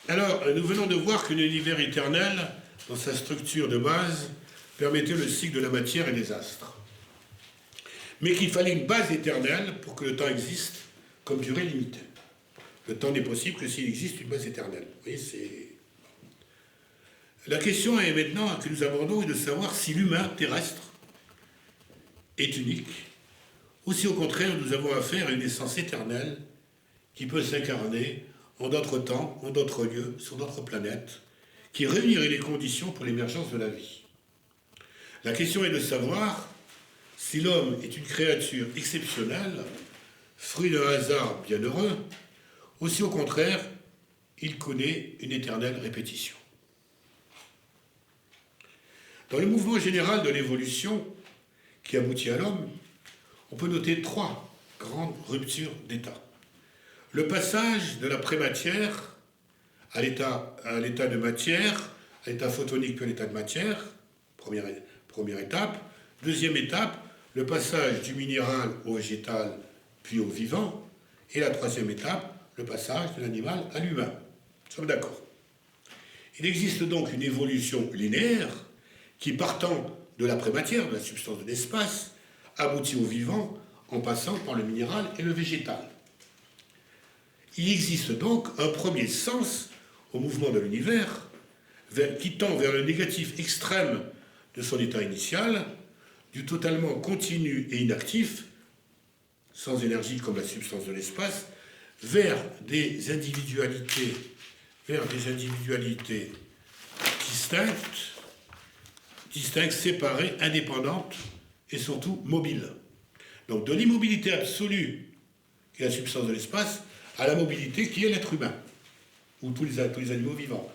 Alors, nous venons de voir que l'univers éternel, dans sa structure de base, permettait le cycle de la matière et des astres. Mais qu'il fallait une base éternelle pour que le temps existe comme durée limitée. Le temps n'est possible que s'il existe une base éternelle. Vous voyez, c'est... La question est maintenant que nous abordons est de savoir si l'humain terrestre est unique, ou si au contraire nous avons affaire à une essence éternelle qui peut s'incarner en d'autres temps, en d'autres lieux, sur d'autres planètes, qui réunirait les conditions pour l'émergence de la vie. La question est de savoir si l'homme est une créature exceptionnelle, fruit d'un hasard bienheureux, ou si au contraire, il connaît une éternelle répétition. Dans le mouvement général de l'évolution qui aboutit à l'homme, on peut noter 3 grandes ruptures d'état. Le passage de la prématière à l'état de matière, à l'état photonique puis à l'état de matière, première étape. Deuxième étape, le passage du minéral au végétal puis au vivant. Et la troisième étape, le passage de l'animal à l'humain. Nous sommes d'accord. Il existe donc une évolution linéaire qui, partant de la prématière, de la substance de l'espace, aboutit au vivant en passant par le minéral et le végétal. Il existe donc un premier sens au mouvement de l'univers qui tend vers le négatif extrême de son état initial, du totalement continu et inactif, sans énergie comme la substance de l'espace, vers des individualités distinctes, séparées, indépendantes et surtout mobiles. Donc de l'immobilité absolue, qui est la substance de l'espace, à la mobilité qui est l'être humain, ou tous les animaux vivants.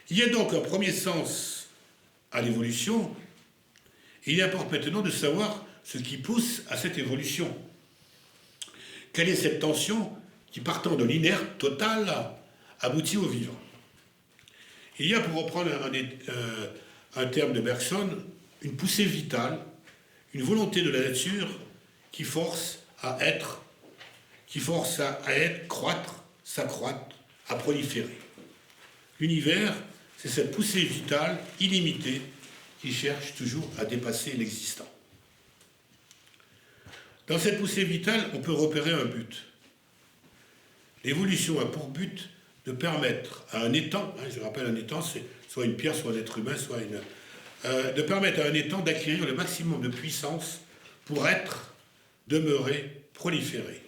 Il y a donc un premier sens à l'évolution, et il importe maintenant de savoir ce qui pousse à cette évolution. Quelle est cette tension qui, partant de l'inerte total, aboutit au vivant? Il y a, pour reprendre un terme de Bergson, une poussée vitale, une volonté de la nature qui force à être, croître, s'accroître, à proliférer. L'univers, c'est cette poussée vitale illimitée qui cherche toujours à dépasser l'existant. Dans cette poussée vitale, on peut repérer un but. L'évolution a pour but de permettre à un étang, je rappelle un étang, c'est soit une pierre, soit un être humain, de permettre à un étang d'acquérir le maximum de puissance pour être, demeurer, proliférer.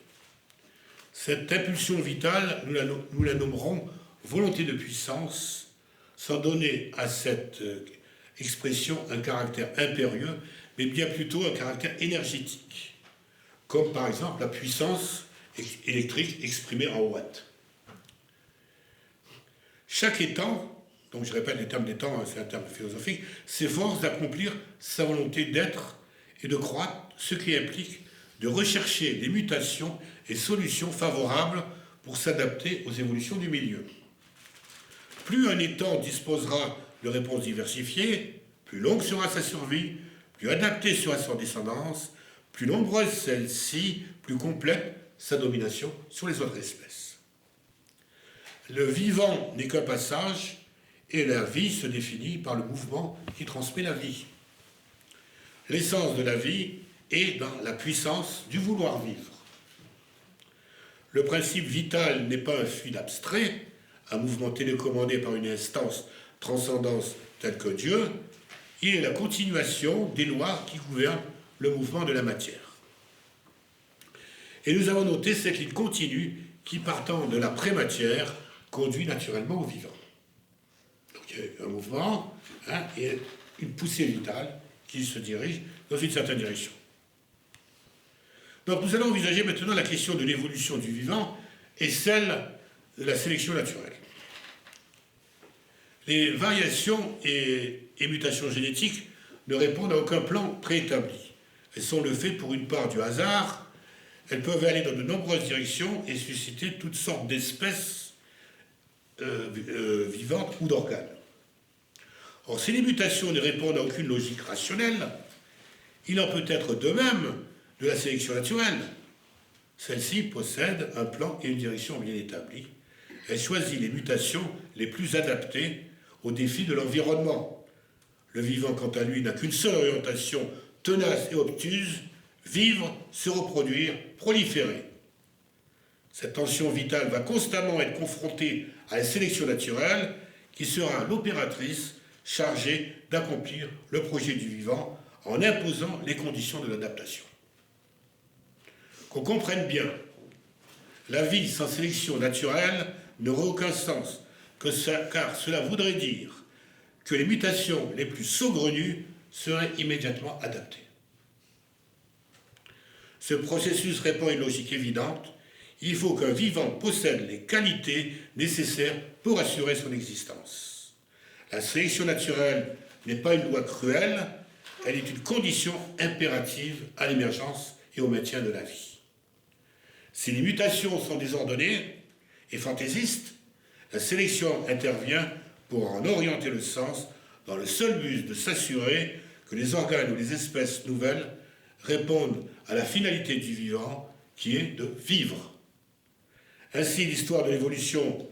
Cette impulsion vitale, nous la nommerons volonté de puissance, sans donner à cette expression un caractère impérieux, mais bien plutôt un caractère énergétique, comme par exemple la puissance électrique exprimée en watts. Chaque étang, donc je répète les termes d'étang, c'est un terme philosophique, s'efforce d'accomplir sa volonté d'être et de croître, ce qui implique de rechercher des mutations et solutions favorables pour s'adapter aux évolutions du milieu. Plus un étang disposera de réponses diversifiées, plus longue sera sa survie, plus adaptée sera sa descendance, plus nombreuse celle-ci, plus complète sa domination sur les autres espèces. Le vivant n'est qu'un passage, et la vie se définit par le mouvement qui transmet la vie. L'essence de la vie est dans la puissance du vouloir vivre. Le principe vital n'est pas un fluide abstrait, un mouvement télécommandé par une instance transcendance telle que Dieu, il est la continuation des lois qui gouvernent le mouvement de la matière. Et nous avons noté cette ligne continue qui, partant de la prématière, conduit naturellement au vivant. Donc il y a un mouvement et une poussée vitale qui se dirige dans une certaine direction. Donc nous allons envisager maintenant la question de l'évolution du vivant et celle de la sélection naturelle. Les variations et mutations génétiques ne répondent à aucun plan préétabli. Elles sont le fait pour une part du hasard, elles peuvent aller dans de nombreuses directions et susciter toutes sortes d'espèces vivantes ou d'organes. Or, si les mutations ne répondent à aucune logique rationnelle, il en peut être de même de la sélection naturelle. Celle-ci possède un plan et une direction bien établis. elle choisit les mutations les plus adaptées aux défis de l'environnement. Le vivant, quant à lui, n'a qu'une seule orientation tenace et obtuse, vivre, se reproduire, proliférer. Cette tension vitale va constamment être confrontée à la sélection naturelle qui sera l'opératrice chargée d'accomplir le projet du vivant en imposant les conditions de l'adaptation. Qu'on comprenne bien, la vie sans sélection naturelle n'aurait aucun sens, car cela voudrait dire que les mutations les plus saugrenues seraient immédiatement adaptées. Ce processus répond à une logique évidente. Il faut qu'un vivant possède les qualités nécessaires pour assurer son existence. La sélection naturelle n'est pas une loi cruelle, elle est une condition impérative à l'émergence et au maintien de la vie. Si les mutations sont désordonnées et fantaisistes, la sélection intervient pour en orienter le sens dans le seul but de s'assurer que les organes ou les espèces nouvelles répondent à la finalité du vivant qui est de vivre. Ainsi, l'histoire de l'évolution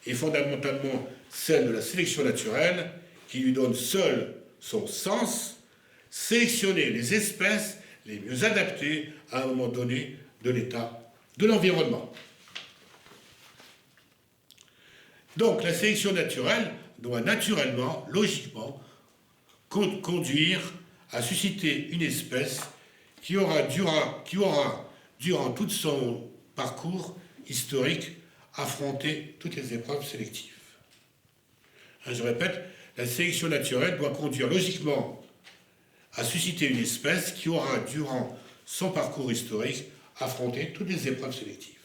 est fondamentalement celle de la sélection naturelle qui lui donne seul son sens, sélectionner les espèces les mieux adaptées à un moment donné de l'état de l'environnement. Donc la sélection naturelle doit naturellement, logiquement, conduire à susciter une espèce qui aura, durant tout son parcours historique, affronté toutes les épreuves sélectives. Je répète, la sélection naturelle doit conduire logiquement à susciter une espèce qui aura, durant son parcours historique, affronté toutes les épreuves sélectives.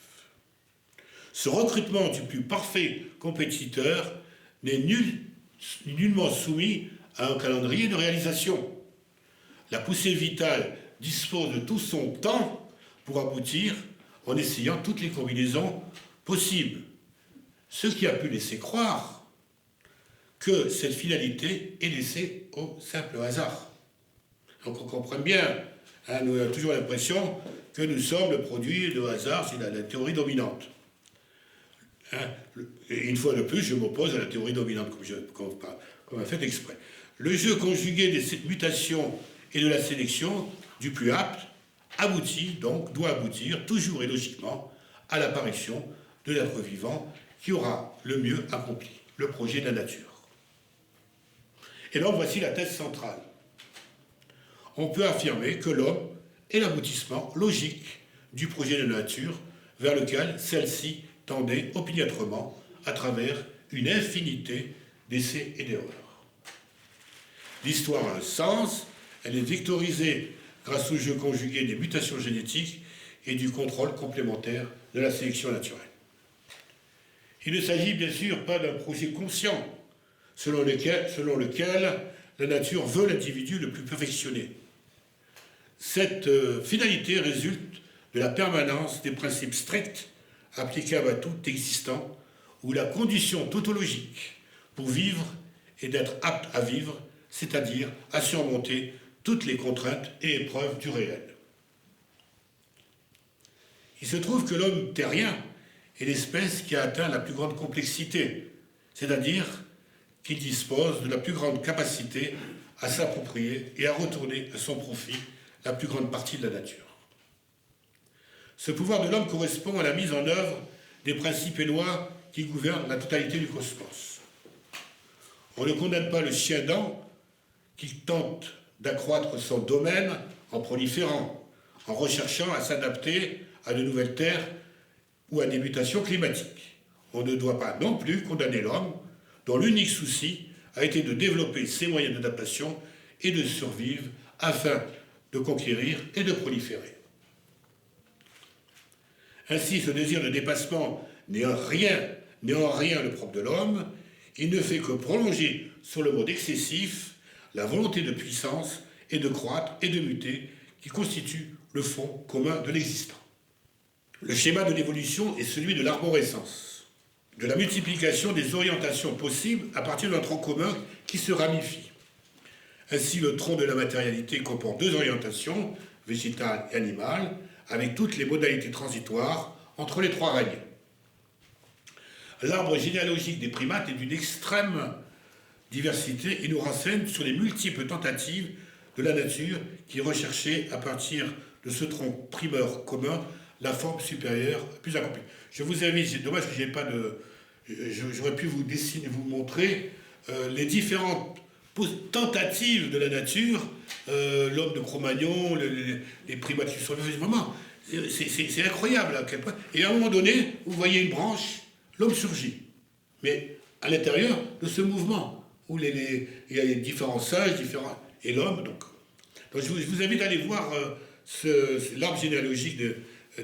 Ce recrutement du plus parfait compétiteur n'est nullement soumis à un calendrier de réalisation. La poussée vitale dispose de tout son temps pour aboutir en essayant toutes les combinaisons possibles. Ce qui a pu laisser croire que cette finalité est laissée au simple hasard. Donc on comprend bien, nous avons toujours l'impression que nous sommes le produit de hasard, c'est la théorie dominante. Et une fois de plus, je m'oppose à la théorie dominante, comme a fait exprès. Le jeu conjugué des mutations et de la sélection du plus apte doit aboutir, toujours et logiquement, à l'apparition de l'être vivant qui aura le mieux accompli le projet de la nature. Et donc voici la thèse centrale. On peut affirmer que l'homme est l'aboutissement logique du projet de la nature vers lequel celle-ci tendait opiniâtrement à travers une infinité d'essais et d'erreurs. L'histoire a un sens, elle est vectorisée grâce au jeu conjugué des mutations génétiques et du contrôle complémentaire de la sélection naturelle. Il ne s'agit bien sûr pas d'un projet conscient selon lequel la nature veut l'individu le plus perfectionné. Cette finalité résulte de la permanence des principes stricts applicables à tout existant, où la condition tautologique pour vivre est d'être apte à vivre, c'est-à-dire à surmonter toutes les contraintes et épreuves du réel. Il se trouve que l'homme terrien est l'espèce qui a atteint la plus grande complexité, c'est-à-dire qu'il dispose de la plus grande capacité à s'approprier et à retourner à son profit la plus grande partie de la nature. Ce pouvoir de l'homme correspond à la mise en œuvre des principes et lois qui gouvernent la totalité du cosmos. On ne condamne pas le chien-dent qui tente d'accroître son domaine en proliférant, en recherchant à s'adapter à de nouvelles terres ou à des mutations climatiques. On ne doit pas non plus condamner l'homme dont l'unique souci a été de développer ses moyens d'adaptation et de survivre afin de conquérir et de proliférer. Ainsi, ce désir de dépassement n'est en rien le propre de l'homme, il ne fait que prolonger sur le mode excessif la volonté de puissance et de croître et de muter qui constitue le fond commun de l'existant. Le schéma de l'évolution est celui de l'arborescence, de la multiplication des orientations possibles à partir d'un tronc commun qui se ramifie. Ainsi, le tronc de la matérialité comporte deux orientations, végétale et animale, avec toutes les modalités transitoires entre les trois règnes. L'arbre généalogique des primates est d'une extrême diversité et nous renseigne sur les multiples tentatives de la nature qui recherchait à partir de ce tronc primeur commun la forme supérieure plus accomplie. Je vous invite, c'est dommage que je n'ai pas de... J'aurais pu vous dessiner, vous montrer les différentes tentatives de la nature, l'homme de Cro-Magnon, les primates qui sont vraiment... C'est incroyable à quel point. Et à un moment donné, vous voyez une branche, l'homme surgit. Mais à l'intérieur de ce mouvement, où il y a les différents sages, et l'homme. Donc je vous invite à aller voir l'arbre généalogique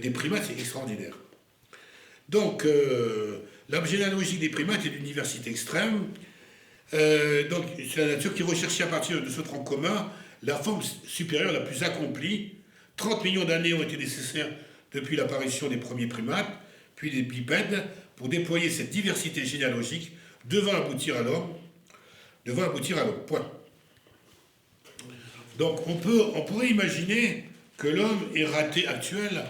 des primates, c'est extraordinaire. Donc, l'arbre généalogique des primates est d'une diversité extrême. Donc, c'est la nature qui recherchait à partir de ce tronc commun la forme supérieure la plus accomplie. 30 millions d'années ont été nécessaires depuis l'apparition des premiers primates, puis des bipèdes, pour déployer cette diversité généalogique devant aboutir à l'homme. Point. Donc, on pourrait imaginer que l'homme actuel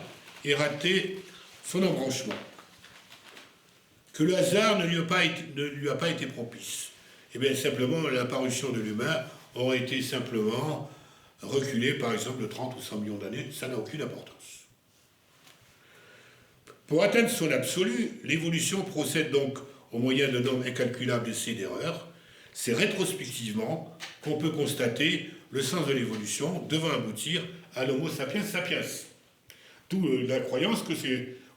ait raté son embranchement, que le hasard ne lui a pas été propice. Et bien simplement, l'apparition de l'humain aurait été simplement reculée, par exemple, de 30 ou 100 millions d'années, ça n'a aucune importance. Pour atteindre son absolu, l'évolution procède donc au moyen d'un nombre incalculable d'essais et d'erreurs. C'est rétrospectivement qu'on peut constater le sens de l'évolution devant aboutir à l'homo sapiens sapiens. D'où la croyance que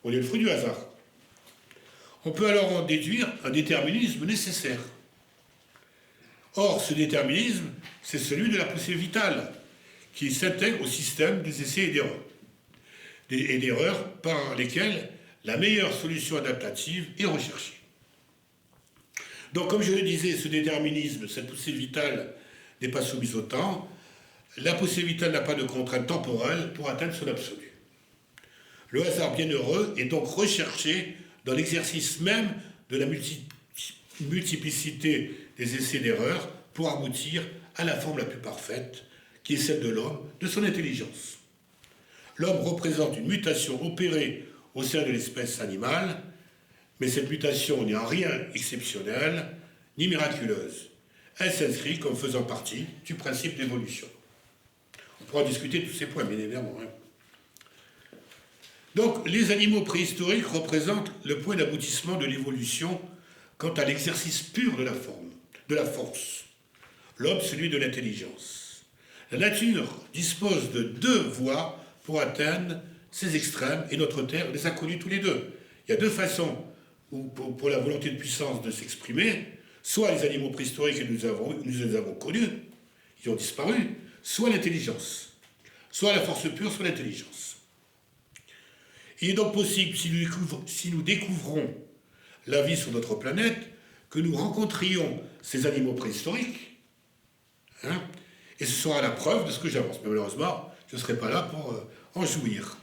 on est le fruit du hasard. On peut alors en déduire un déterminisme nécessaire. Or, ce déterminisme, c'est celui de la poussée vitale, qui s'intègre au système des essais et d'erreurs. Et d'erreurs par lesquelles la meilleure solution adaptative est recherchée. Donc, comme je le disais, ce déterminisme, cette poussée vitale n'est pas soumise au temps. La poussée vitale n'a pas de contrainte temporelle pour atteindre son absolu. Le hasard bienheureux est donc recherché dans l'exercice même de la multiplicité des essais d'erreurs pour aboutir à la forme la plus parfaite, qui est celle de l'homme, de son intelligence. L'homme représente une mutation opérée au sein de l'espèce animale, mais cette mutation n'est en rien exceptionnelle ni miraculeuse. Elle s'inscrit comme faisant partie du principe d'évolution. On pourra discuter de tous ces points, bien évidemment. Donc, les animaux préhistoriques représentent le point d'aboutissement de l'évolution quant à l'exercice pur de la forme, de la force. L'homme, celui de l'intelligence. La nature dispose de deux voies pour atteindre ces extrêmes, et notre Terre les a connus tous les deux. Il y a deux façons pour la volonté de puissance de s'exprimer, soit les animaux préhistoriques que nous les avons connus, ils ont disparu, soit l'intelligence, soit la force pure, soit l'intelligence. Il est donc possible, si nous découvrons la vie sur notre planète, que nous rencontrions ces animaux préhistoriques, et ce sera la preuve de ce que j'avance. Mais malheureusement, je ne serai pas là pour en jouir.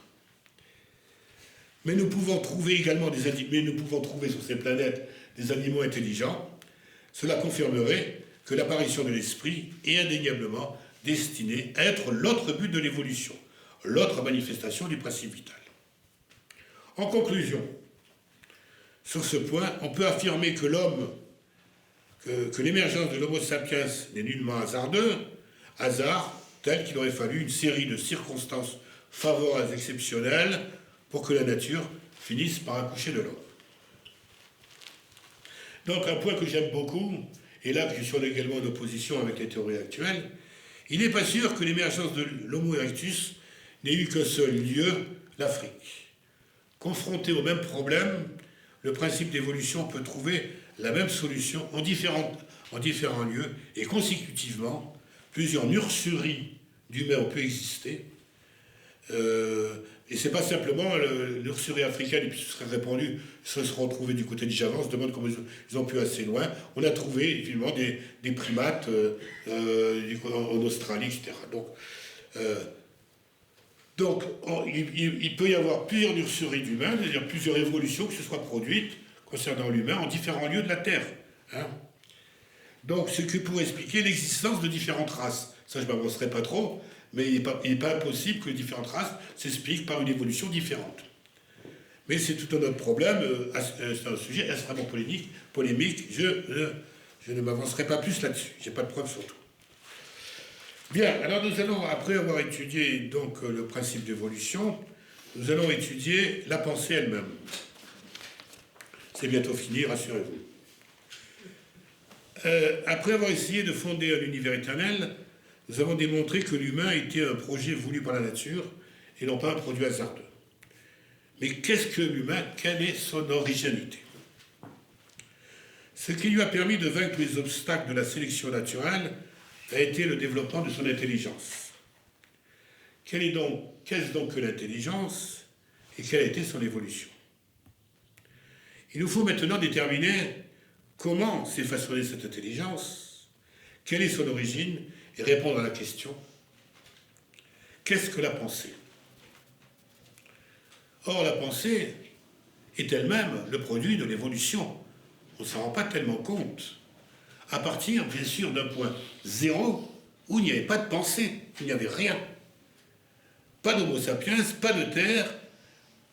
Mais nous pouvons trouver également sur ces planètes des animaux intelligents. Cela confirmerait que l'apparition de l'esprit est indéniablement destinée à être l'autre but de l'évolution, l'autre manifestation du principe vital. En conclusion, sur ce point, on peut affirmer que l'émergence de l'Homo sapiens n'est nullement hasard tel qu'il aurait fallu une série de circonstances favorables exceptionnelles pour que la nature finisse par accoucher de l'homme. Donc un point que j'aime beaucoup, et là que je suis également en opposition avec les théories actuelles, il n'est pas sûr que l'émergence de l'Homo erectus n'ait eu qu'un seul lieu, l'Afrique. Confronté au même problème, le principe d'évolution peut trouver la même solution en différents lieux, et consécutivement, plusieurs nurseries d'humains ont pu exister. Et c'est pas simplement l'ursurie africaine qui se serait répandue, se seront trouvés du côté du Java. On se demande comment ils ont pu assez loin. On a trouvé évidemment des primates en Australie, etc. Donc il peut y avoir plusieurs nurseries d'humains, c'est-à-dire plusieurs évolutions qui se soient produites concernant l'humain en différents lieux de la Terre. Donc ce qui pourrait expliquer l'existence de différentes races. Ça, je ne m'avancerai pas trop. Mais il n'est pas impossible que les différentes races s'expliquent par une évolution différente. Mais c'est tout un autre problème, c'est un sujet extrêmement polémique. Je ne m'avancerai pas plus là-dessus, je n'ai pas de preuves sur tout. Bien, alors nous allons, après avoir étudié donc le principe d'évolution, nous allons étudier la pensée elle-même. C'est bientôt fini, rassurez-vous. Après avoir essayé de fonder un univers éternel, nous avons démontré que l'humain était un projet voulu par la nature et non pas un produit hasardeux. Mais qu'est-ce que l'humain? Quelle est son originalité? Ce qui lui a permis de vaincre les obstacles de la sélection naturelle a été le développement de son intelligence. Qu'est-ce donc que l'intelligence et quelle a été son évolution? Il nous faut maintenant déterminer comment s'est façonnée cette intelligence, quelle est son origine, et répondre à la question: qu'est-ce que la pensée? Or, la pensée est elle-même le produit de l'évolution. On ne s'en rend pas tellement compte. À partir, bien sûr, d'un point zéro, où il n'y avait pas de pensée, il n'y avait rien. Pas d'homo sapiens, pas de terre,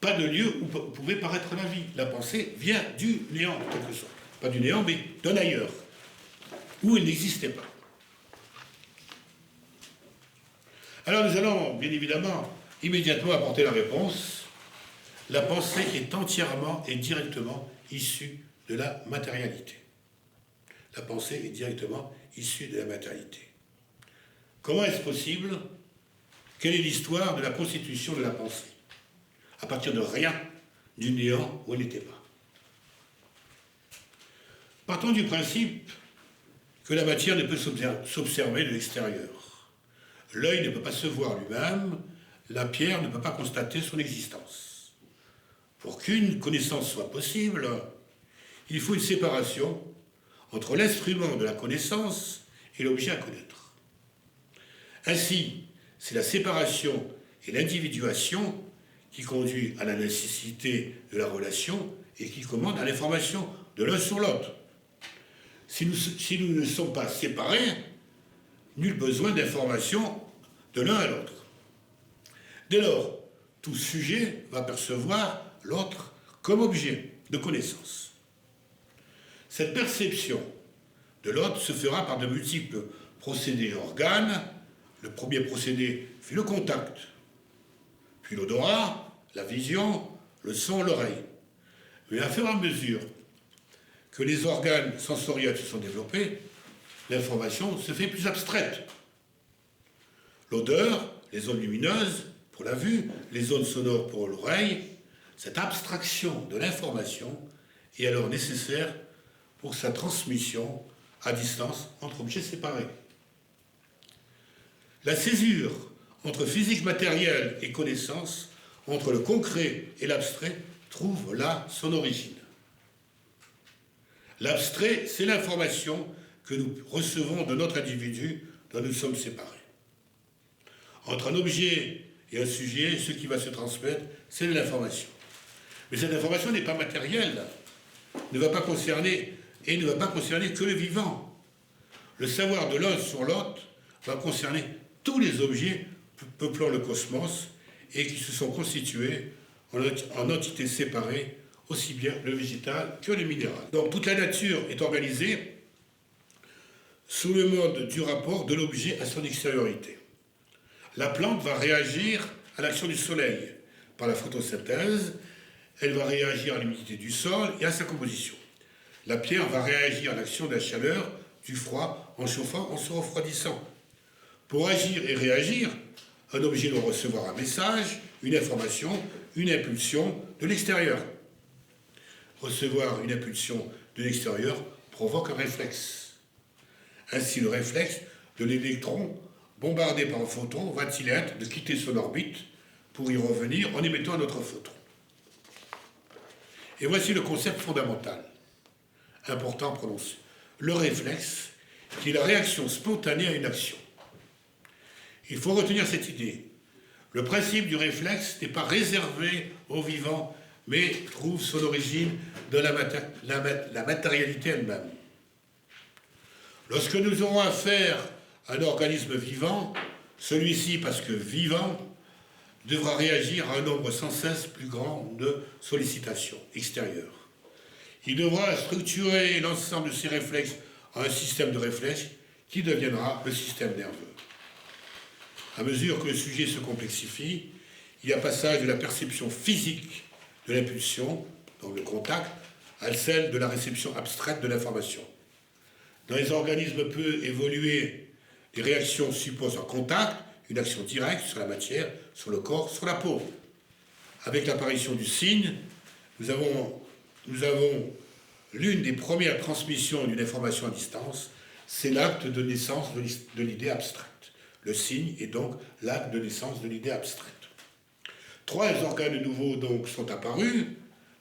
pas de lieu où pouvait paraître la vie. La pensée vient du néant, en quelque sorte. Pas du néant, mais d'un ailleurs, où il n'existait pas. Alors nous allons, bien évidemment, immédiatement apporter la réponse. La pensée est entièrement et directement issue de la matérialité. La pensée est directement issue de la matérialité. Comment est-ce possible? Quelle est l'histoire de la constitution de la pensée? À partir de rien, du néant où elle n'était pas. Partons du principe que la matière ne peut s'observer de l'extérieur. L'œil ne peut pas se voir lui-même, la pierre ne peut pas constater son existence. Pour qu'une connaissance soit possible, il faut une séparation entre l'instrument de la connaissance et l'objet à connaître. Ainsi, c'est la séparation et l'individuation qui conduit à la nécessité de la relation et qui commande à l'information de l'un sur l'autre. Si nous ne sommes pas séparés, nul besoin d'information de l'un à l'autre. Dès lors, tout sujet va percevoir l'autre comme objet de connaissance. Cette perception de l'autre se fera par de multiples procédés et organes. Le premier procédé fut le contact, puis l'odorat, la vision, le son, l'oreille. Mais à fur et à mesure que les organes sensoriels se sont développés, l'information se fait plus abstraite. L'odeur, les ondes lumineuses pour la vue, les ondes sonores pour l'oreille, cette abstraction de l'information est alors nécessaire pour sa transmission à distance entre objets séparés. La césure entre physique matérielle et connaissance, entre le concret et l'abstrait, trouve là son origine. L'abstrait, c'est l'information que nous recevons de notre individu dont nous sommes séparés. Entre un objet et un sujet, ce qui va se transmettre, c'est de l'information. Mais cette information n'est pas matérielle, ne va pas concerner que le vivant. Le savoir de l'un sur l'autre va concerner tous les objets peuplant le cosmos et qui se sont constitués en entités séparées, aussi bien le végétal que le minéral. Donc toute la nature est organisée sous le mode du rapport de l'objet à son extériorité. La plante va réagir à l'action du soleil par la photosynthèse, elle va réagir à l'humidité du sol et à sa composition. La pierre va réagir à l'action de la chaleur, du froid, en chauffant, en se refroidissant. Pour agir et réagir, un objet doit recevoir un message, une information, une impulsion de l'extérieur. Recevoir une impulsion de l'extérieur provoque un réflexe. Ainsi, le réflexe de l'électron bombardé par un photon va-t-il être de quitter son orbite pour y revenir en émettant un autre photon. Et voici le concept fondamental, important à prononcer. Le réflexe, qui est la réaction spontanée à une action. Il faut retenir cette idée. Le principe du réflexe n'est pas réservé aux vivants, mais trouve son origine dans la matérialité elle-même. Lorsque nous aurons affaire à un organisme vivant, celui-ci, parce que vivant, devra réagir à un nombre sans cesse plus grand de sollicitations extérieures. Il devra structurer l'ensemble de ses réflexes en un système de réflexes qui deviendra le système nerveux. À mesure que le sujet se complexifie, il y a passage de la perception physique de l'impulsion, donc le contact, à celle de la réception abstraite de l'information. Dans les organismes peu évolués, les réactions supposent un contact, une action directe sur la matière, sur le corps, sur la peau. Avec l'apparition du signe, nous avons l'une des premières transmissions d'une information à distance, c'est l'acte de naissance de l'idée abstraite. Le signe est donc l'acte de naissance de l'idée abstraite. 3 organes nouveaux donc sont apparus,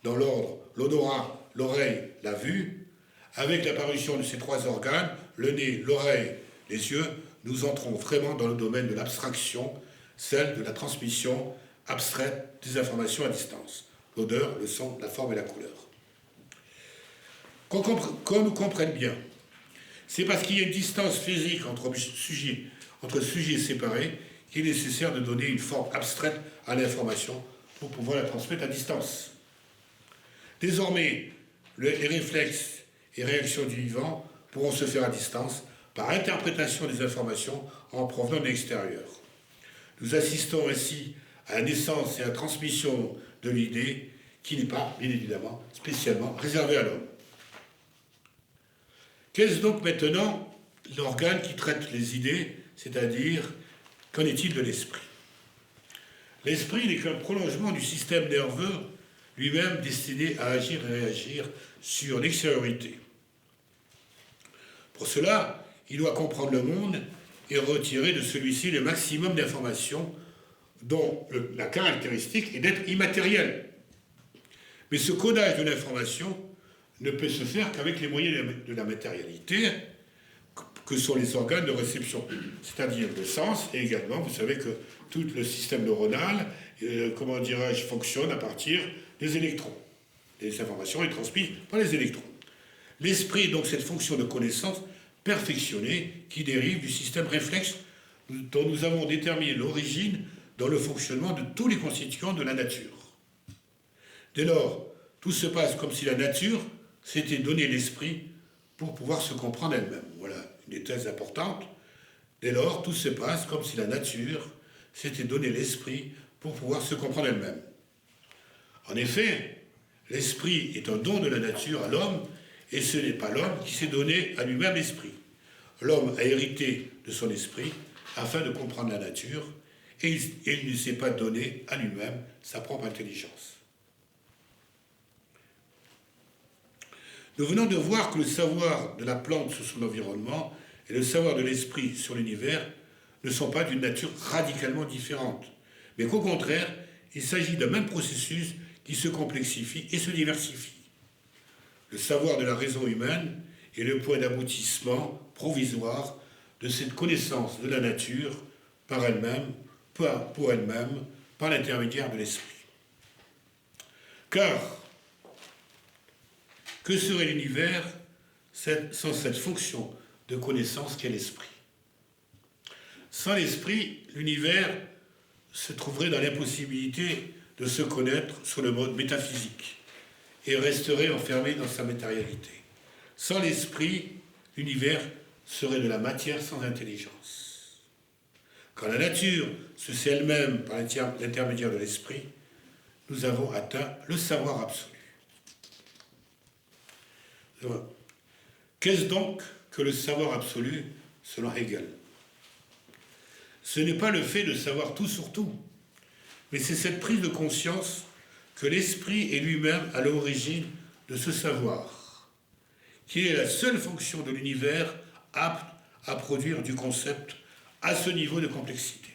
dans l'ordre l'odorat, l'oreille, la vue. Avec l'apparition de ces 3 organes, le nez, l'oreille, les yeux, nous entrons vraiment dans le domaine de l'abstraction, celle de la transmission abstraite des informations à distance. L'odeur, le son, la forme et la couleur. Qu'on nous comprenne bien, c'est parce qu'il y a une distance physique entre sujets séparés qu'il est nécessaire de donner une forme abstraite à l'information pour pouvoir la transmettre à distance. Désormais, les réflexes et réactions du vivant pourront se faire à distance par interprétation des informations en provenant de l'extérieur. Nous assistons ainsi à la naissance et à la transmission de l'idée qui n'est pas, bien évidemment, spécialement réservée à l'homme. Qu'est-ce donc maintenant l'organe qui traite les idées, c'est-à-dire qu'en est-il de l'esprit? L'esprit n'est qu'un prolongement du système nerveux lui-même destiné à agir et réagir sur l'extériorité. Pour cela, il doit comprendre le monde et retirer de celui-ci le maximum d'informations dont la caractéristique est d'être immatériel. Mais ce codage de l'information ne peut se faire qu'avec les moyens de la matérialité que sont les organes de réception, c'est-à-dire le sens, et également, vous savez que tout le système neuronal, fonctionne à partir des électrons. Les informations sont transmises par les électrons. L'esprit est donc cette fonction de connaissance perfectionnée qui dérive du système réflexe dont nous avons déterminé l'origine dans le fonctionnement de tous les constituants de la nature. Dès lors, tout se passe comme si la nature s'était donné l'esprit pour pouvoir se comprendre elle-même. Voilà une des thèses importantes. Dès lors, tout se passe comme si la nature s'était donné l'esprit pour pouvoir se comprendre elle-même. En effet, l'esprit est un don de la nature à l'homme, et ce n'est pas l'homme qui s'est donné à lui-même l'esprit. L'homme a hérité de son esprit afin de comprendre la nature, et il ne s'est pas donné à lui-même sa propre intelligence. Nous venons de voir que le savoir de la plante sur son environnement et le savoir de l'esprit sur l'univers ne sont pas d'une nature radicalement différente, mais qu'au contraire, il s'agit d'un même processus qui se complexifie et se diversifie. Le savoir de la raison humaine est le point d'aboutissement provisoire de cette connaissance de la nature par elle-même, pour elle-même, par l'intermédiaire de l'esprit. Car, que serait l'univers sans cette fonction de connaissance qu'est l'esprit? Sans l'esprit, l'univers se trouverait dans l'impossibilité de se connaître sur le mode métaphysique et resterait enfermé dans sa matérialité. Sans l'esprit, l'univers serait de la matière sans intelligence. Quand la nature se sait elle-même par l'intermédiaire de l'esprit, nous avons atteint le savoir absolu. Qu'est-ce donc que le savoir absolu, selon Hegel? Ce n'est pas le fait de savoir tout sur tout, mais c'est cette prise de conscience que l'esprit est lui-même à l'origine de ce savoir, qui est la seule fonction de l'univers apte à produire du concept à ce niveau de complexité.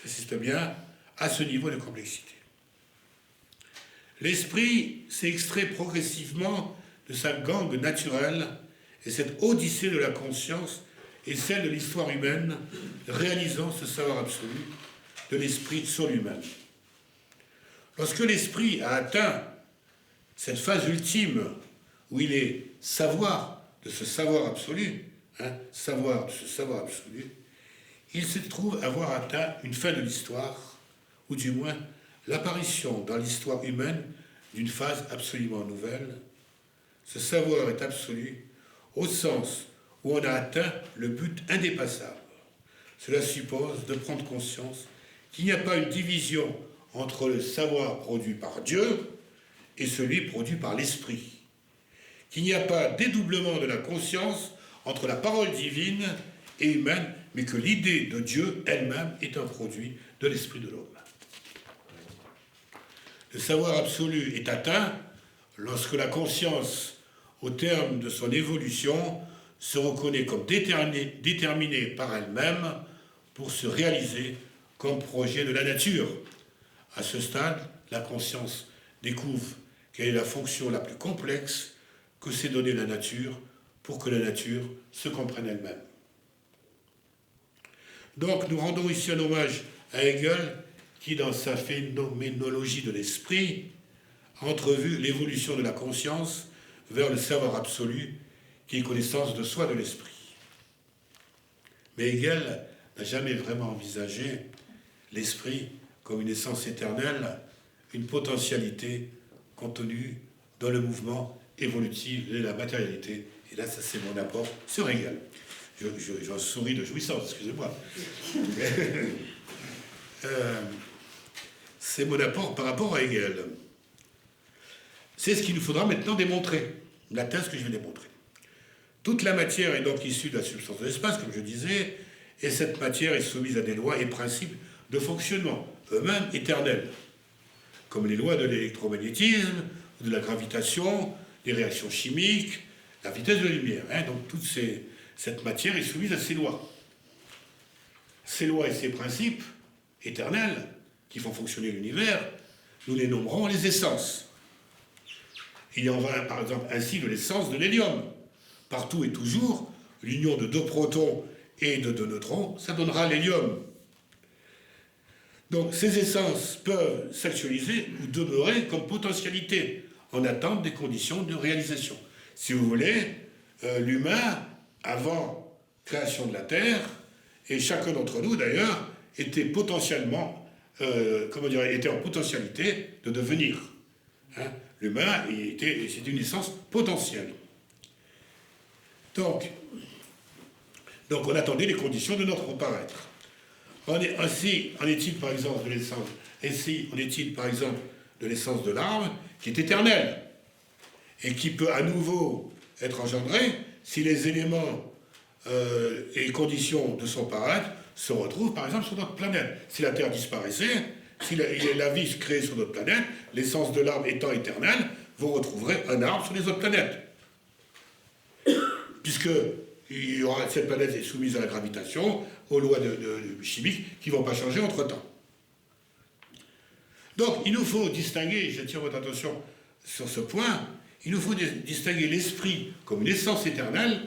J'insiste bien, à ce niveau de complexité. L'esprit s'est extrait progressivement de sa gangue naturelle, et cette odyssée de la conscience est celle de l'histoire humaine, réalisant ce savoir absolu de l'esprit sur lui-même. Lorsque l'esprit a atteint cette phase ultime où il est savoir de ce savoir absolu, il se trouve avoir atteint une fin de l'histoire ou du moins l'apparition dans l'histoire humaine d'une phase absolument nouvelle. Ce savoir est absolu au sens où on a atteint le but indépassable. Cela suppose de prendre conscience qu'il n'y a pas une division entre le savoir produit par Dieu et celui produit par l'Esprit, qu'il n'y a pas dédoublement de la conscience entre la parole divine et humaine, mais que l'idée de Dieu elle-même est un produit de l'esprit de l'homme. Le savoir absolu est atteint lorsque la conscience, au terme de son évolution, se reconnaît comme déterminée par elle-même pour se réaliser comme projet de la nature. À ce stade, la conscience découvre quelle est la fonction la plus complexe que s'est donnée la nature pour que la nature se comprenne elle-même. Donc nous rendons ici un hommage à Hegel qui, dans sa phénoménologie de l'esprit, a entrevu l'évolution de la conscience vers le savoir absolu qui est connaissance de soi de l'esprit. Mais Hegel n'a jamais vraiment envisagé l'esprit comme une essence éternelle, une potentialité contenue dans le mouvement évolutif de la matérialité. Et là, ça c'est mon apport sur Hegel. J'en souris de jouissance, excusez-moi. C'est mon apport par rapport à Hegel. C'est ce qu'il nous faudra maintenant démontrer, la thèse que je vais démontrer. Toute la matière est donc issue de la substance de l'espace, comme je disais, et cette matière est soumise à des lois et principes de fonctionnement, eux-mêmes éternels, comme les lois de l'électromagnétisme, de la gravitation, des réactions chimiques, la vitesse de la lumière. Donc toute cette matière est soumise à ces lois. Ces lois et ces principes éternels qui font fonctionner l'univers, nous les nommerons les essences. Il en va par exemple ainsi de l'essence de l'hélium. Partout et toujours, l'union de 2 protons et de 2 neutrons, ça donnera l'hélium. Donc ces essences peuvent s'actualiser ou demeurer comme potentialité en attente des conditions de réalisation. Si vous voulez, l'humain, avant création de la Terre, et chacun d'entre nous d'ailleurs, était potentiellement, était en potentialité de devenir. L'humain, c'est une essence potentielle. Donc on attendait les conditions de notre paraître. Ainsi en est-il par exemple de l'essence. Ainsi en est-il par exemple de l'essence de l'arbre qui est éternelle et qui peut à nouveau être engendrée si les éléments et conditions de son paraître se retrouvent par exemple sur notre planète. Si la Terre disparaissait, si la vie se créait sur notre planète, l'essence de l'arbre étant éternelle, vous retrouverez un arbre sur les autres planètes. Puisque cette planète est soumise à la gravitation, aux lois chimiques qui ne vont pas changer entre-temps. Donc, il nous faut distinguer, j'attire votre attention sur ce point, il nous faut distinguer l'esprit comme une essence éternelle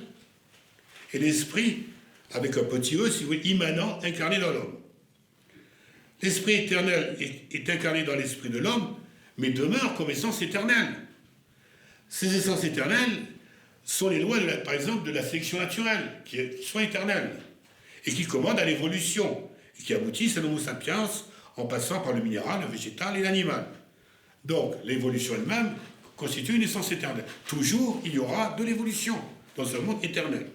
et l'esprit, avec un petit e, si vous voulez, immanent, incarné dans l'homme. L'esprit éternel est incarné dans l'esprit de l'homme, mais demeure comme essence éternelle. Ces essences éternelles sont les lois, par exemple, de la sélection naturelle, qui sont éternelles, et qui commandent à l'évolution, et qui aboutissent à l'homo sapiens en passant par le minéral, le végétal et l'animal. Donc, l'évolution elle-même constitue une essence éternelle. Toujours, il y aura de l'évolution dans ce monde éternel.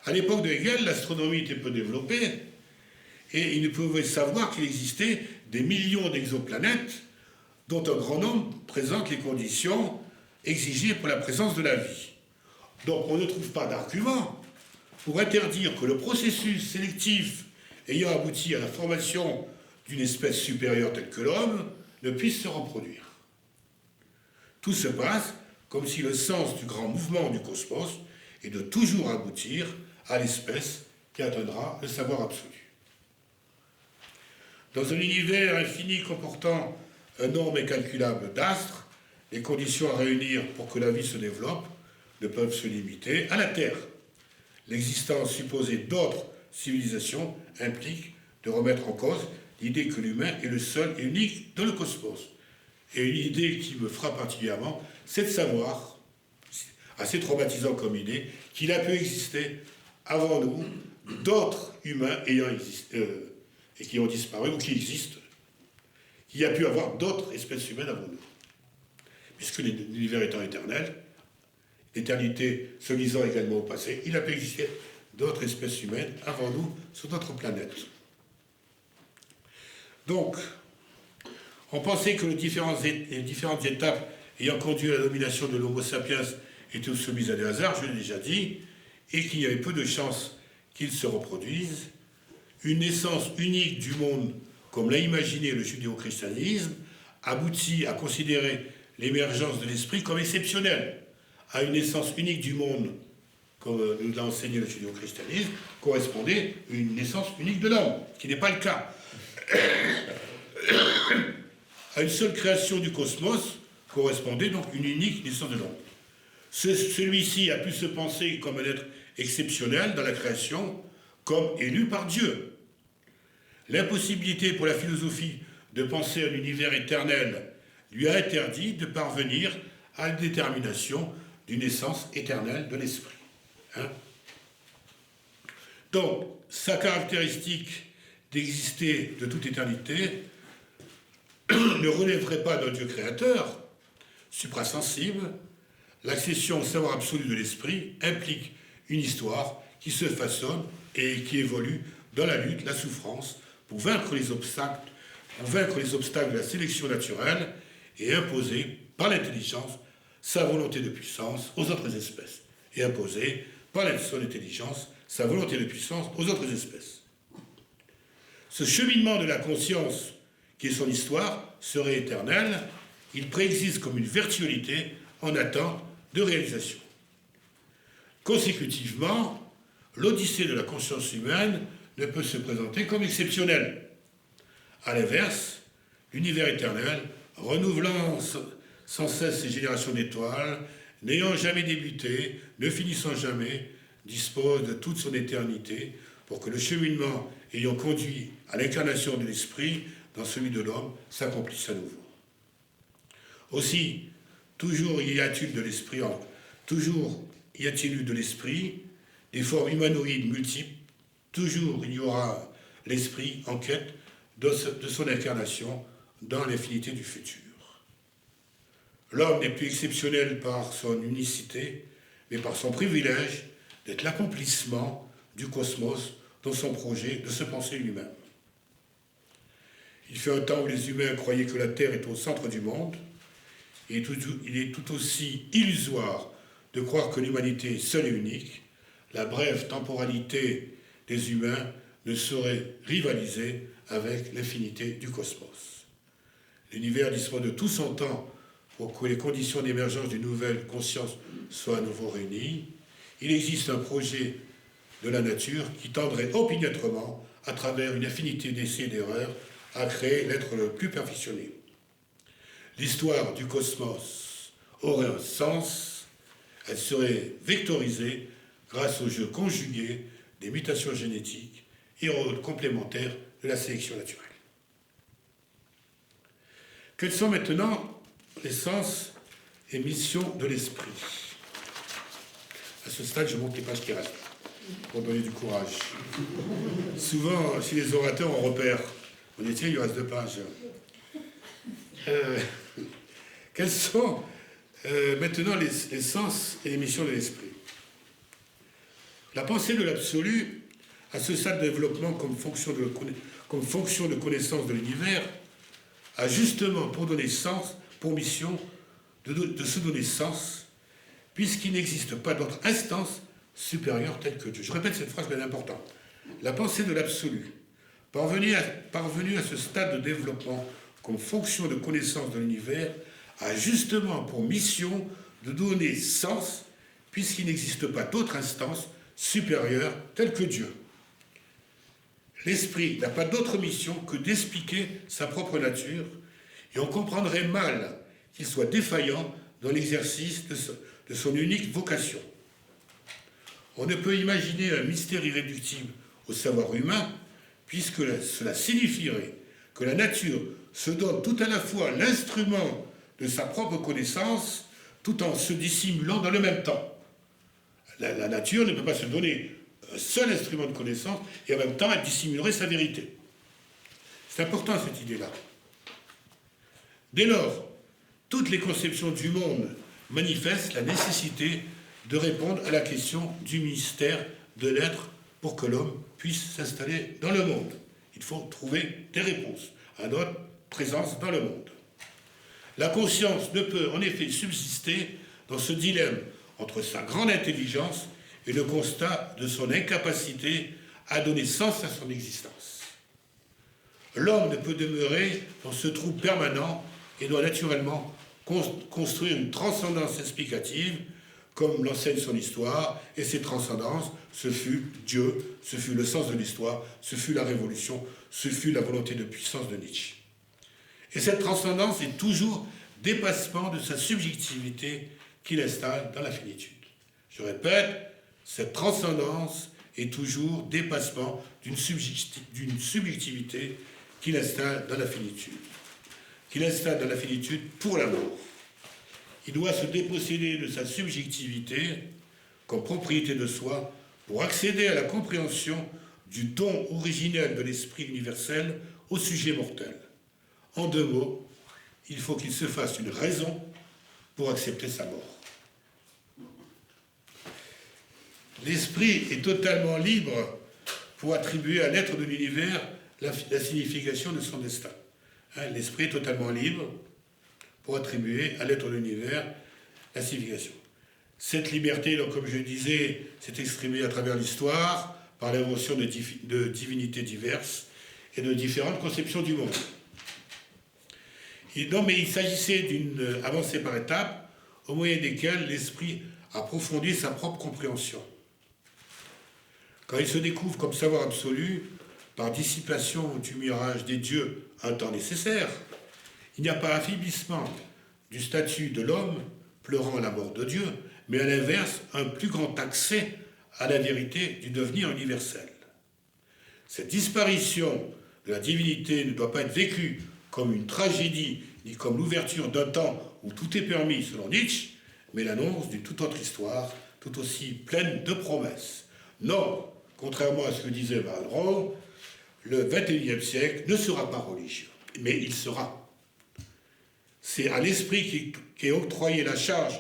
À l'époque de Hegel, l'astronomie était peu développée, et il ne pouvait savoir qu'il existait des millions d'exoplanètes, dont un grand nombre présentent les conditions exigées pour la présence de la vie. Donc on ne trouve pas d'argument pour interdire que le processus sélectif ayant abouti à la formation d'une espèce supérieure telle que l'homme ne puisse se reproduire. Tout se passe comme si le sens du grand mouvement du cosmos est de toujours aboutir à l'espèce qui atteindra le savoir absolu. Dans un univers infini comportant un nombre incalculable d'astres, les conditions à réunir pour que la vie se développe ne peuvent se limiter à la Terre. L'existence supposée d'autres civilisations implique de remettre en cause l'idée que l'humain est le seul et unique dans le cosmos. Et une idée qui me frappe particulièrement, c'est de savoir, assez traumatisant comme idée, qu'il a pu exister avant nous d'autres humains ayant existé, et qui ont disparu ou qui existent qu'il y a pu avoir d'autres espèces humaines avant nous. Puisque l'univers étant éternel, l'éternité se lisant également au passé, il a pu exister d'autres espèces humaines avant nous sur d'autres planètes. Donc, on pensait que les différentes étapes ayant conduit à la domination de l'Homo sapiens étaient soumises à des hasards, je l'ai déjà dit, et qu'il y avait peu de chances qu'ils se reproduisent. Une naissance unique du monde, comme l'a imaginé le judéo-christianisme, aboutit à considérer l'émergence de l'esprit comme exceptionnelle. À une naissance unique du monde, comme nous l'a enseigné le judéo-christianisme, correspondait une naissance unique de l'homme, ce qui n'est pas le cas. À une seule création du cosmos correspondait donc une unique naissance de l'homme. Celui-ci a pu se penser comme un être exceptionnel dans la création, comme élu par Dieu. L'impossibilité pour la philosophie de penser à un univers éternel lui a interdit de parvenir à la détermination d'une essence éternelle de l'esprit. Donc, sa caractéristique d'exister de toute éternité ne relèverait pas d'un Dieu créateur, suprasensible. L'accession au savoir absolu de l'esprit implique une histoire qui se façonne et qui évolue dans la lutte, la souffrance, pour vaincre les obstacles de la sélection naturelle et imposer par l'intelligence sa volonté de puissance aux autres espèces. Et imposer par son intelligence sa volonté de puissance aux autres espèces. Ce cheminement de la conscience, qui est son histoire, serait éternel. Il préexiste comme une virtualité en attente de réalisation. Consécutivement, l'odyssée de la conscience humaine ne peut se présenter comme exceptionnelle. À l'inverse, l'univers éternel, renouvelant sans cesse ses générations d'étoiles, n'ayant jamais débuté, ne finissant jamais, dispose de toute son éternité pour que le cheminement ayant conduit à l'incarnation de l'esprit dans celui de l'homme s'accomplisse à nouveau. Aussi, toujours y a-t-il eu de l'esprit, des formes humanoïdes multiples, toujours il y aura l'esprit en quête de son incarnation dans l'infinité du futur. L'homme n'est plus exceptionnel par son unicité, mais par son privilège d'être l'accomplissement du cosmos dans son projet de se penser lui-même. Il fait un temps où les humains croyaient que la Terre est au centre du monde. Il est tout aussi illusoire de croire que l'humanité est seule et unique. La brève temporalité des humains ne saurait rivaliser avec l'infinité du cosmos. L'univers dispose de tout son temps pour que les conditions d'émergence d'une nouvelle conscience soient à nouveau réunies. Il existe un projet de la nature qui tendrait opiniâtrement, à travers une infinité d'essais et d'erreurs, à créer l'être le plus perfectionné. L'histoire du cosmos aurait un sens, elle serait vectorisée grâce au jeu conjugué des mutations génétiques et au rôle complémentaire de la sélection naturelle. Quels sont maintenant les sens et missions de l'esprit? À ce stade, je montre les pages qui restent pour donner du courage. Souvent, si les orateurs ont repère, on dit tiens, il reste 2 pages. Quels sont maintenant les sens et les missions de l'esprit? La pensée de l'absolu, à ce stade de développement comme fonction de connaissance de l'univers, a justement pour donner sens, pour mission de se donner sens, puisqu'il n'existe pas d'autre instance supérieure telle que Dieu. Je répète cette phrase, mais elle est importante. La pensée de l'absolu, parvenue à ce stade de développement comme fonction de connaissance de l'univers, a justement pour mission de donner sens, puisqu'il n'existe pas d'autre instance supérieure telle que Dieu. L'esprit n'a pas d'autre mission que d'expliquer sa propre nature, et on comprendrait mal qu'il soit défaillant dans l'exercice de son unique vocation. On ne peut imaginer un mystère irréductible au savoir humain, puisque cela signifierait que la nature se donne tout à la fois l'instrument de sa propre connaissance, tout en se dissimulant dans le même temps. La nature ne peut pas se donner un seul instrument de connaissance et en même temps elle dissimulerait sa vérité. C'est important cette idée-là. Dès lors, toutes les conceptions du monde manifestent la nécessité de répondre à la question du mystère de l'être pour que l'homme puisse s'installer dans le monde. Il faut trouver des réponses à notre présence dans le monde. La conscience ne peut en effet subsister dans ce dilemme entre sa grande intelligence et le constat de son incapacité à donner sens à son existence. L'homme ne peut demeurer dans ce trou permanent et doit naturellement construire une transcendance explicative, comme l'enseigne son histoire, et cette transcendance, ce fut Dieu, ce fut le sens de l'histoire, ce fut la révolution, ce fut la volonté de puissance de Nietzsche. Et cette transcendance est toujours dépassement de sa subjectivité qu'il installe dans la finitude. Je répète, cette transcendance est toujours dépassement d'une subjectivité qu'il installe dans la finitude. Qu'il installe dans la finitude pour l'amour. Il doit se déposséder de sa subjectivité comme propriété de soi pour accéder à la compréhension du don originel de l'esprit universel au sujet mortel. En deux mots, il faut qu'il se fasse une raison pour accepter sa mort. L'esprit est totalement libre pour attribuer à l'être de l'univers la signification de son destin. L'esprit est totalement libre pour attribuer à l'être de l'univers la signification. Cette liberté, donc, comme je disais, s'est exprimée à travers l'histoire, par l'invention de divinités diverses et de différentes conceptions du monde. Mais il s'agissait d'une avancée par étapes, au moyen desquelles l'esprit approfondit sa propre compréhension. Quand il se découvre comme savoir absolu, par dissipation du mirage des dieux, un temps nécessaire, il n'y a pas affaiblissement du statut de l'homme pleurant la mort de Dieu, mais à l'inverse, un plus grand accès à la vérité du devenir universel. Cette disparition de la divinité ne doit pas être vécue comme une tragédie, ni comme l'ouverture d'un temps où tout est permis, selon Nietzsche, mais l'annonce d'une toute autre histoire, tout aussi pleine de promesses. Non, contrairement à ce que disait Malraux, le XXIe siècle ne sera pas religieux, mais il sera. C'est à l'esprit qui est octroyé la charge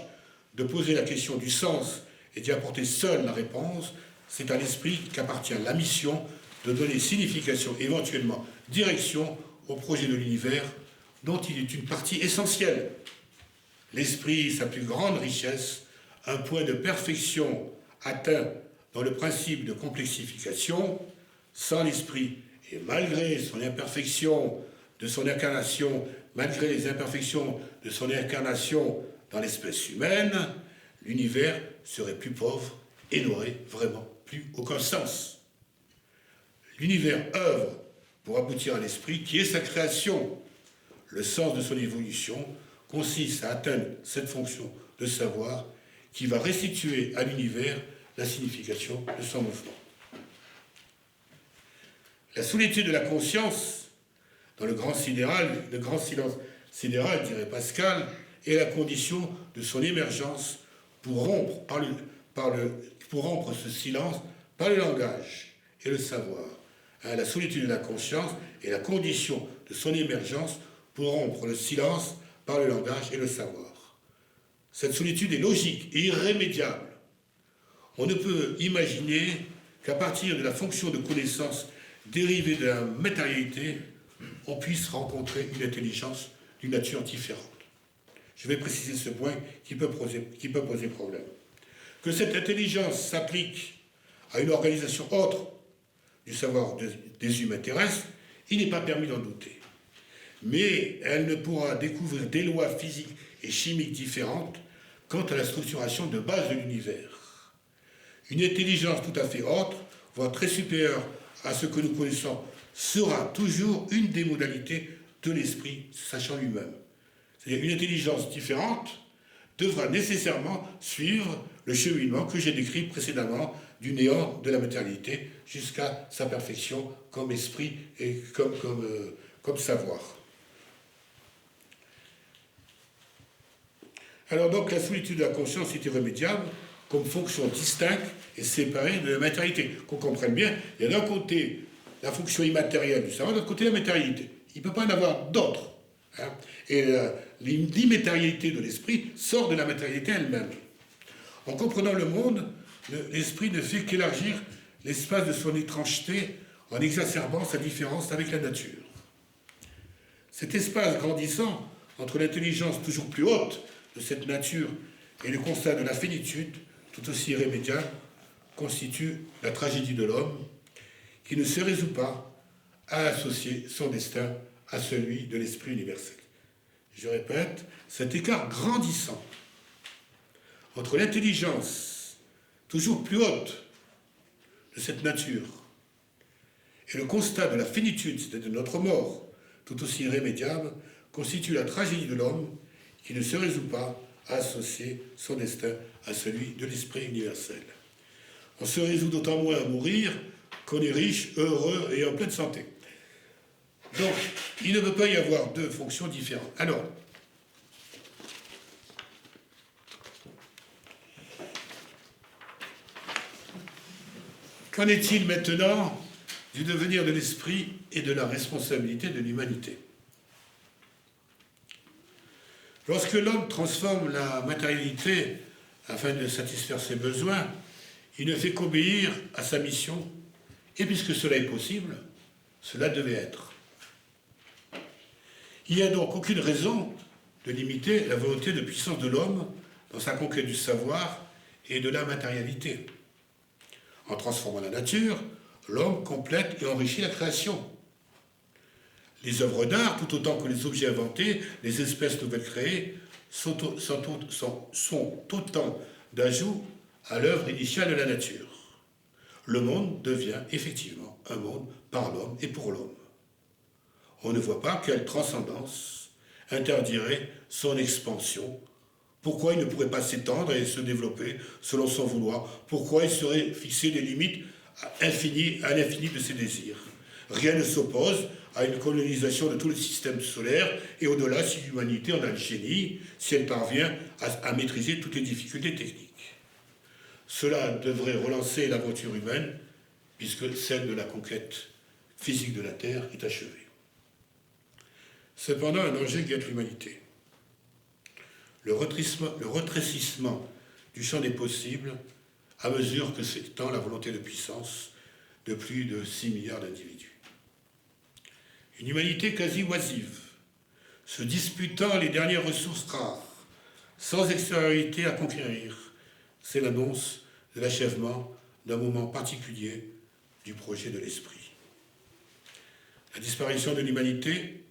de poser la question du sens et d'y apporter seul la réponse. C'est à l'esprit qu'appartient la mission de donner signification, éventuellement direction, au projet de l'univers dont il est une partie essentielle. L'esprit, sa plus grande richesse, un point de perfection atteint dans le principe de complexification, sans l'esprit, et malgré son imperfection de son incarnation, malgré les imperfections de son incarnation dans l'espèce humaine, l'univers serait plus pauvre et n'aurait vraiment plus aucun sens. L'univers œuvre pour aboutir à l'esprit qui est sa création. Le sens de son évolution consiste à atteindre cette fonction de savoir qui va restituer à l'univers la signification de son mouvement. La solitude de la conscience, dans le grand silence sidéral, dirait Pascal, est la condition de son émergence pour rompre ce silence par le langage et le savoir. La solitude de la conscience est la condition de son émergence pour rompre le silence par le langage et le savoir. Cette solitude est logique et irrémédiable. On ne peut imaginer qu'à partir de la fonction de connaissance dérivée de la matérialité, on puisse rencontrer une intelligence d'une nature différente. Je vais préciser ce point qui peut poser problème. Que cette intelligence s'applique à une organisation autre du savoir des humains terrestres, il n'est pas permis d'en douter. Mais elle ne pourra découvrir des lois physiques et chimiques différentes quant à la structuration de base de l'univers. Une intelligence tout à fait autre, voire très supérieure à ce que nous connaissons, sera toujours une des modalités de l'esprit sachant lui-même. C'est-à-dire une intelligence différente devra nécessairement suivre le cheminement que j'ai décrit précédemment du néant de la matérialité jusqu'à sa perfection comme esprit et comme savoir. Alors donc la solitude de la conscience est irrémédiable comme fonction distincte et séparée de la matérialité. Qu'on comprenne bien, il y a d'un côté la fonction immatérielle du savoir, de l'autre côté la matérialité. Il ne peut pas y en avoir d'autre. hein. Et l'immatérialité de l'esprit sort de la matérialité elle-même. En comprenant le monde, l'esprit ne fait qu'élargir l'espace de son étrangeté en exacerbant sa différence avec la nature. Cet espace grandissant entre l'intelligence toujours plus haute de cette nature et le constat de la finitude, tout aussi irrémédiable, constitue la tragédie de l'homme qui ne se résout pas à associer son destin à celui de l'esprit universel. Je répète, cet écart grandissant entre l'intelligence toujours plus haute de cette nature et le constat de la finitude, c'est-à-dire de notre mort, tout aussi irrémédiable, constitue la tragédie de l'homme qui ne se résout pas à associer son destin à celui de l'esprit universel. On se résout d'autant moins à mourir qu'on est riche, heureux et en pleine santé. Donc, il ne peut pas y avoir deux fonctions différentes. Alors, qu'en est-il maintenant du devenir de l'esprit et de la responsabilité de l'humanité? Lorsque l'homme transforme la matérialité afin de satisfaire ses besoins, il ne fait qu'obéir à sa mission, et puisque cela est possible, cela devait être. Il n'y a donc aucune raison de limiter la volonté de puissance de l'homme dans sa conquête du savoir et de la matérialité. En transformant la nature, l'homme complète et enrichit la création. Les œuvres d'art, tout autant que les objets inventés, les espèces nouvelles créées, sont autant d'ajouts à l'œuvre initiale de la nature. Le monde devient effectivement un monde par l'homme et pour l'homme. On ne voit pas quelle transcendance interdirait son expansion. Pourquoi il ne pourrait pas s'étendre et se développer selon son vouloir? Pourquoi il serait fixé des limites à l'infini de ses désirs? Rien ne s'oppose à une colonisation de tout le système solaire et au-delà si l'humanité en a le génie, si elle parvient à maîtriser toutes les difficultés techniques. Cela devrait relancer l'aventure humaine puisque celle de la conquête physique de la Terre est achevée. Cependant, un danger guette l'humanité. Le retrécissement du champ des possibles à mesure que s'étend la volonté de puissance de plus de 6 milliards d'individus. Une humanité quasi oisive, se disputant les dernières ressources rares, sans extériorité à conquérir, c'est l'annonce de l'achèvement d'un moment particulier du projet de l'esprit. La disparition de l'humanité,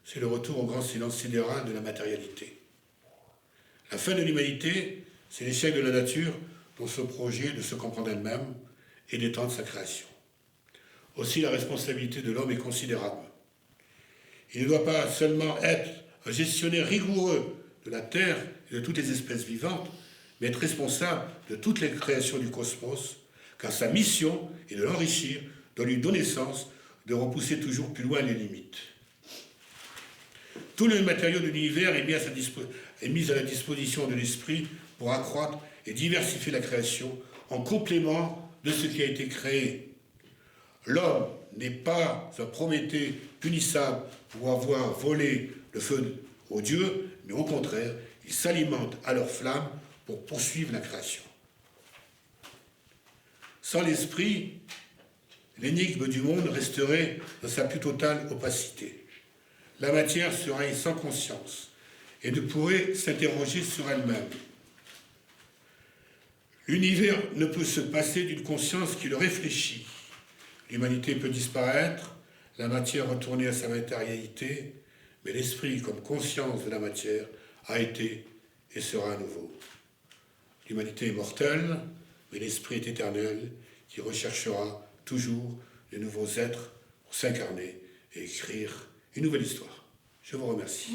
c'est le retour au grand silence sidéral de la matérialité. La fin de l'humanité, c'est l'échec de la nature dans ce projet de se comprendre elle-même et d'étendre sa création. Aussi, la responsabilité de l'homme est considérable. Il ne doit pas seulement être un gestionnaire rigoureux de la Terre et de toutes les espèces vivantes, mais être responsable de toutes les créations du cosmos, car sa mission est de l'enrichir, de lui donner sens, de repousser toujours plus loin les limites. Tout le matériau de l'univers est mis à la disposition de l'esprit pour accroître et diversifier la création en complément de ce qui a été créé. L'homme n'est pas un Prométhée punissable pour avoir volé le feu aux dieux, mais au contraire, il s'alimente à leur flamme pour poursuivre la création. Sans l'esprit, l'énigme du monde resterait dans sa plus totale opacité. La matière serait sans conscience et ne pourrait s'interroger sur elle-même. L'univers ne peut se passer d'une conscience qui le réfléchit. L'humanité peut disparaître, la matière retourner à sa matérialité, mais l'esprit, comme conscience de la matière, a été et sera à nouveau. L'humanité est mortelle, mais l'esprit est éternel, qui recherchera toujours de nouveaux êtres pour s'incarner et écrire une nouvelle histoire. Je vous remercie.